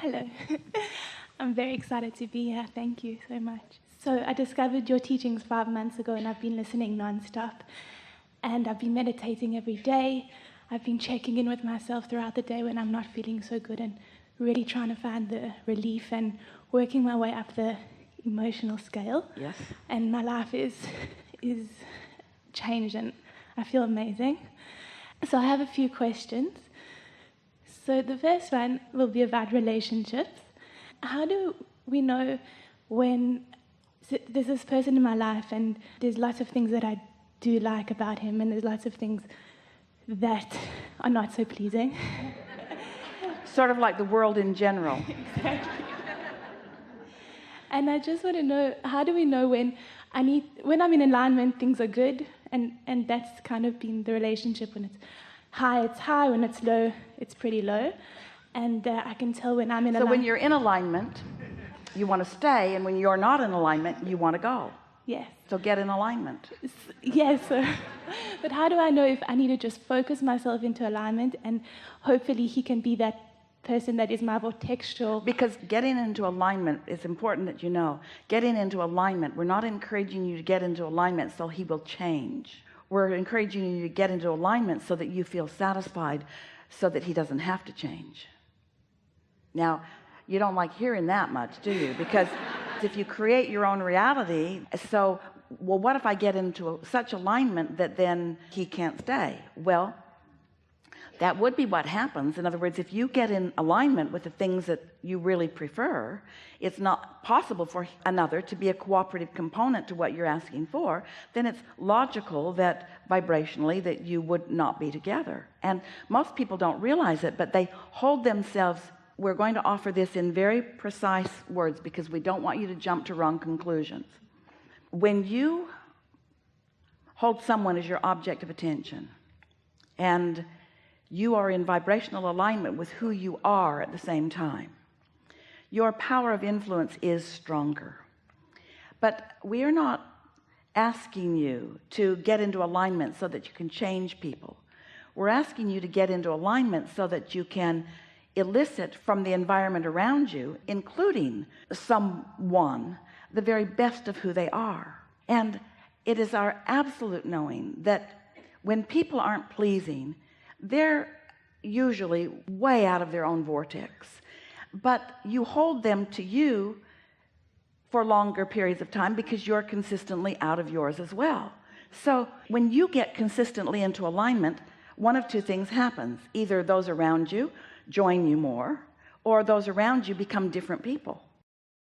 Hello. I'm very excited to be here. Thank you so much. So I discovered your teachings 5 months ago, and I've been listening nonstop. And I've been meditating every day. I've been checking in with myself throughout the day when I'm not feeling so good, and really trying to find the relief and working my way up the emotional scale. Yes. And my life is changed, and I feel amazing. So I have a few questions. So the first one will be about relationships. How do we know when there's this person in my life and there's lots of things that I do like about him, and there's lots of things that are not so pleasing? Sort of like the world in general. Exactly. And I just want to know, how do we know when I'm in alignment, things are good, and that's kind of been the relationship. When it's high, when it's low, it's pretty low. And I can tell when I'm in alignment. So when you're in alignment, you want to stay, and when you're not in alignment, you want to go. Yes. So get in alignment. Yes. But how do I know if I need to just focus myself into alignment, and hopefully he can be that person that is my vortexual? Because getting into alignment is important that you know. Getting into alignment, we're not encouraging you to get into alignment so he will change. We're encouraging you to get into alignment so that you feel satisfied, so that he doesn't have to change. Now, you don't like hearing that much, do you? Because if you create your own reality, so, well, what if I get into such alignment that then he can't stay? Well, that would be what happens. In other words, if you get in alignment with the things that you really prefer, it's not possible for another to be a cooperative component to what you're asking for. Then it's logical that vibrationally that you would not be together. And most people don't realize it, but they hold themselves. We're going to offer this in very precise words because we don't want you to jump to wrong conclusions. When you hold someone as your object of attention, and you are in vibrational alignment with who you are at the same time, your power of influence is stronger. But we are not asking you to get into alignment so that you can change people. We're asking you to get into alignment so that you can elicit from the environment around you, including someone, the very best of who they are. And it is our absolute knowing that when people aren't pleasing, they're usually way out of their own vortex, but you hold them to you for longer periods of time because you're consistently out of yours as well. So when you get consistently into alignment, one of two things happens. Either those around you join you more, or those around you become different people.